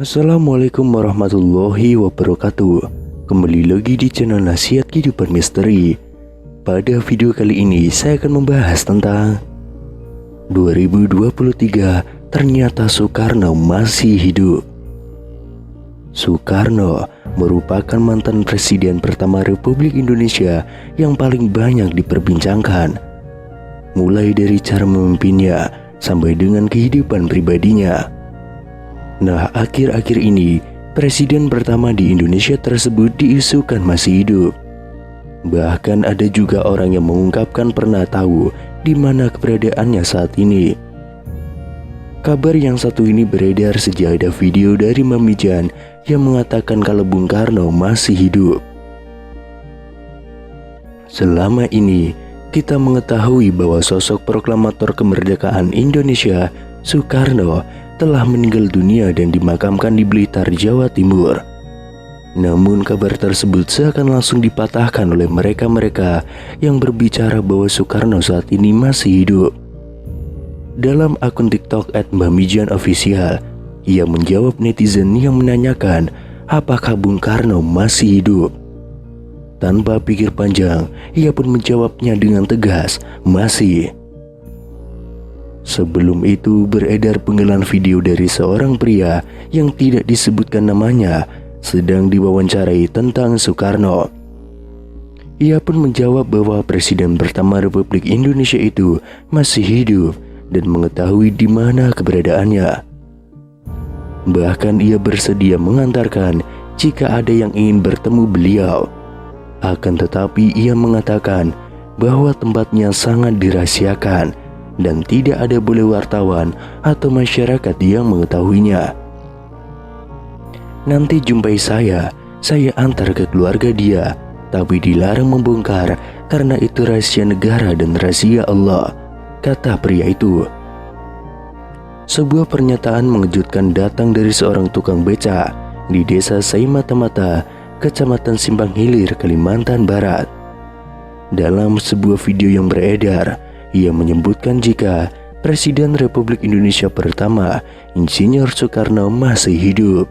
Assalamualaikum warahmatullahi wabarakatuh. Kembali lagi di channel Nasihat Kehidupan Misteri. Pada video kali ini saya akan membahas tentang 2023 ternyata Soekarno masih hidup. Soekarno merupakan mantan presiden pertama Republik Indonesia yang paling banyak diperbincangkan, mulai dari cara memimpinnya sampai dengan kehidupan pribadinya. Nah, akhir-akhir ini presiden pertama di Indonesia tersebut diisukan masih hidup. Bahkan ada juga orang yang mengungkapkan pernah tahu di mana keberadaannya saat ini. Kabar yang satu ini beredar sejak ada video dari Mami Jan yang mengatakan kalau Bung Karno masih hidup. Selama ini kita mengetahui bahwa sosok proklamator kemerdekaan Indonesia, Soekarno, telah meninggal dunia dan dimakamkan di Blitar, Jawa Timur. Namun kabar tersebut seakan langsung dipatahkan oleh mereka-mereka yang berbicara bahwa Soekarno saat ini masih hidup. Dalam akun TikTok @mbamijan_official, ia menjawab netizen yang menanyakan apakah Bung Karno masih hidup. Tanpa pikir panjang, ia pun menjawabnya dengan tegas, masih. Sebelum itu beredar penggalan video dari seorang pria yang tidak disebutkan namanya sedang diwawancarai tentang Soekarno. Ia pun menjawab bahwa presiden pertama Republik Indonesia itu masih hidup dan mengetahui di mana keberadaannya. Bahkan ia bersedia mengantarkan jika ada yang ingin bertemu beliau. Akan tetapi ia mengatakan bahwa tempatnya sangat dirahasiakan dan tidak ada boleh wartawan atau masyarakat yang mengetahuinya. Nanti jumpai saya antar ke keluarga dia, tapi dilarang membongkar karena itu rahasia negara dan rahasia Allah, kata pria itu. Sebuah pernyataan mengejutkan datang dari seorang tukang beca di desa Saimata-Mata, Kecamatan Simpang Hilir, Kalimantan Barat. Dalam sebuah video yang beredar, ia menyebutkan jika Presiden Republik Indonesia pertama, Insinyur Soekarno, masih hidup.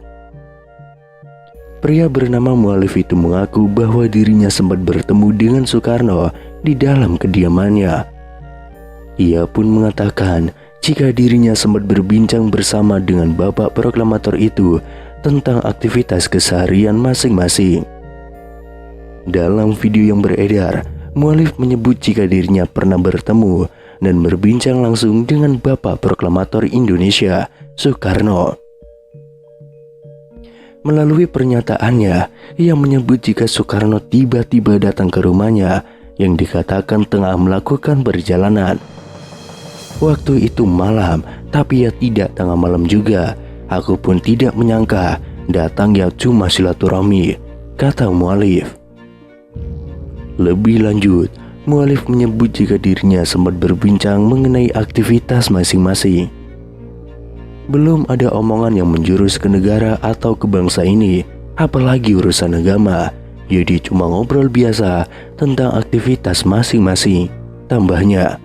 Pria bernama Mualif itu mengaku bahwa dirinya sempat bertemu dengan Soekarno di dalam kediamannya. Ia pun mengatakan jika dirinya sempat berbincang bersama dengan bapak proklamator itu tentang aktivitas keseharian masing-masing. Dalam video yang beredar, Mualif menyebut jika dirinya pernah bertemu dan berbincang langsung dengan bapak proklamator Indonesia, Soekarno. Melalui pernyataannya, ia menyebut jika Soekarno tiba-tiba datang ke rumahnya yang dikatakan tengah melakukan perjalanan. Waktu itu malam, tapi ya tidak tengah malam juga. Aku pun tidak menyangka datangnya cuma silaturahmi, kata Mualif. Lebih lanjut, Mualif menyebut jika dirinya sempat berbincang mengenai aktivitas masing-masing. Belum ada omongan yang menjurus ke negara atau ke bangsa ini, apalagi urusan agama. Jadi cuma ngobrol biasa tentang aktivitas masing-masing, tambahnya.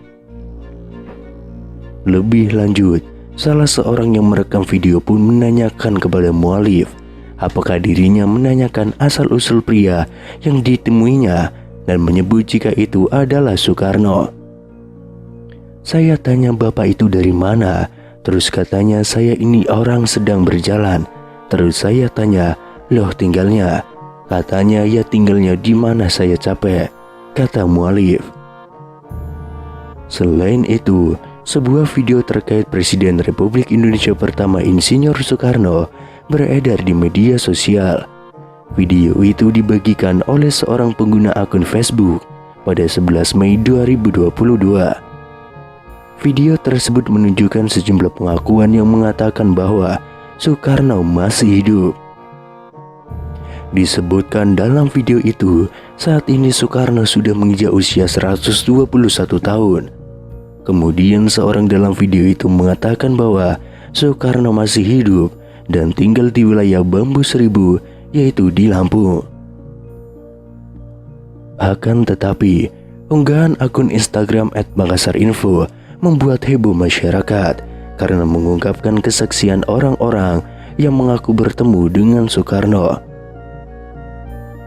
Lebih lanjut, salah seorang yang merekam video pun menanyakan kepada Mualif apakah dirinya menanyakan asal-usul pria yang ditemuinya dan menyebut jika itu adalah Soekarno. Saya tanya bapak itu dari mana, terus katanya saya ini orang sedang berjalan. Terus saya tanya, loh tinggalnya? Katanya ya tinggalnya di mana saya capek, kata Mualif. Selain itu, sebuah video terkait Presiden Republik Indonesia pertama Insinyur Soekarno beredar di media sosial. Video itu dibagikan oleh seorang pengguna akun Facebook pada 11 Mei 2022. Video tersebut menunjukkan sejumlah pengakuan yang mengatakan bahwa Soekarno masih hidup. Disebutkan dalam video itu, saat ini Soekarno sudah menginjak usia 121 tahun. Kemudian seorang dalam video itu mengatakan bahwa Soekarno masih hidup dan tinggal di wilayah Bambu Seribu, yaitu di Lampung. Akan tetapi, unggahan akun Instagram @makassarinfo membuat heboh masyarakat karena mengungkapkan kesaksian orang-orang yang mengaku bertemu dengan Soekarno.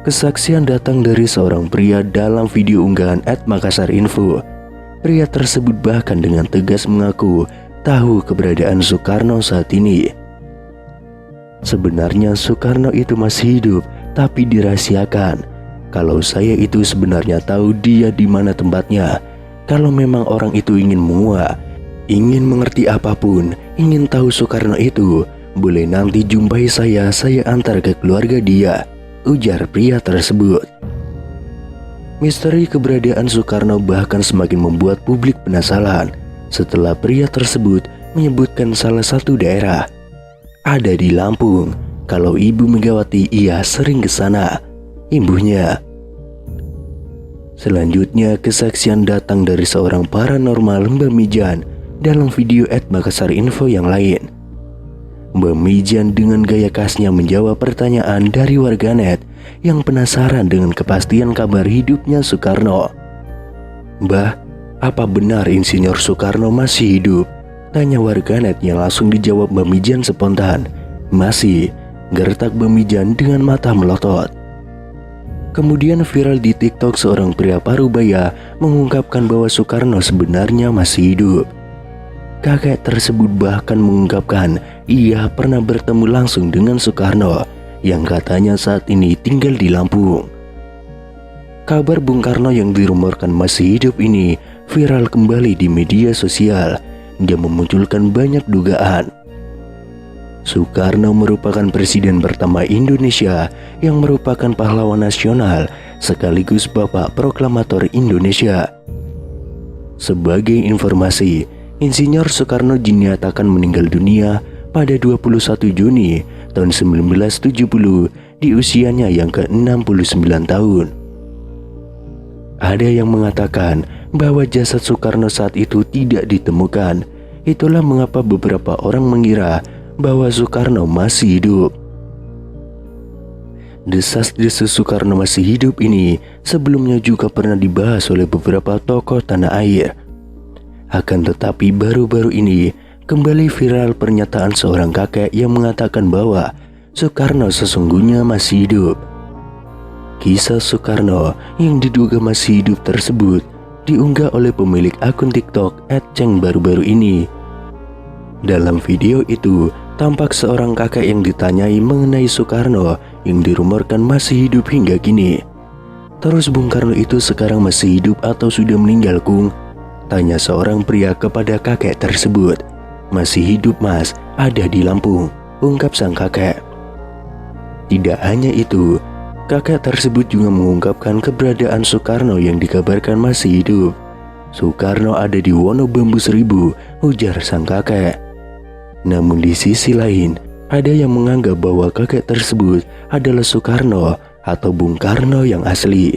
Kesaksian datang dari seorang pria dalam video unggahan @makassarinfo. Pria tersebut bahkan dengan tegas mengaku tahu keberadaan Soekarno saat ini. Sebenarnya Soekarno itu masih hidup, tapi dirahasiakan. Kalau saya itu sebenarnya tahu dia di mana tempatnya. Kalau memang orang itu ingin menguak, ingin mengerti apapun, ingin tahu Soekarno itu, boleh nanti jumpai saya antar ke keluarga dia, ujar pria tersebut. Misteri keberadaan Soekarno bahkan semakin membuat publik penasaran setelah pria tersebut menyebutkan salah satu daerah. Ada di Lampung. Kalau Ibu Megawati ia sering ke sana, imbuhnya. Selanjutnya kesaksian datang dari seorang paranormal Mbak Mijan dalam video @makassarinfo yang lain. Mbak Mijan dengan gaya khasnya menjawab pertanyaan dari warganet yang penasaran dengan kepastian kabar hidupnya Soekarno. "Mbah, apa benar Insinyur Soekarno masih hidup?" tanya warganet yang langsung dijawab Mbak Mijan spontan. "Masih," gertak Mbak Mijan dengan mata melotot. Kemudian viral di TikTok seorang pria parubaya mengungkapkan bahwa Soekarno sebenarnya masih hidup. Kakek tersebut bahkan mengungkapkan ia pernah bertemu langsung dengan Soekarno yang katanya saat ini tinggal di Lampung. Kabar Bung Karno yang dirumorkan masih hidup ini viral kembali di media sosial. Dia memunculkan banyak dugaan. Soekarno merupakan presiden pertama Indonesia yang merupakan pahlawan nasional sekaligus bapak proklamator Indonesia. Sebagai informasi, Insinyur Soekarno dinyatakan meninggal dunia pada 21 Juni tahun 1970 di usianya yang ke-69 tahun. Ada yang mengatakan bahwa jasad Soekarno saat itu tidak ditemukan. Itulah mengapa beberapa orang mengira bahwa Soekarno masih hidup. Desas-desus Soekarno masih hidup ini sebelumnya juga pernah dibahas oleh beberapa tokoh tanah air. Akan tetapi baru-baru ini kembali viral pernyataan seorang kakek yang mengatakan bahwa Soekarno sesungguhnya masih hidup. Kisah Soekarno yang diduga masih hidup tersebut diunggah oleh pemilik akun TikTok @ceng baru-baru ini. Dalam video itu tampak seorang kakek yang ditanyai mengenai Soekarno yang dirumorkan masih hidup hingga kini. "Terus Bung Karno itu sekarang masih hidup atau sudah meninggal, Kung?" tanya seorang pria kepada kakek tersebut. "Masih hidup Mas, ada di Lampung," ungkap sang kakek. Tidak hanya itu, kakek tersebut juga mengungkapkan keberadaan Soekarno yang dikabarkan masih hidup. "Soekarno ada di Wonobambu Seribu," ujar sang kakek. Namun di sisi lain, ada yang menganggap bahwa kakek tersebut adalah Soekarno atau Bung Karno yang asli.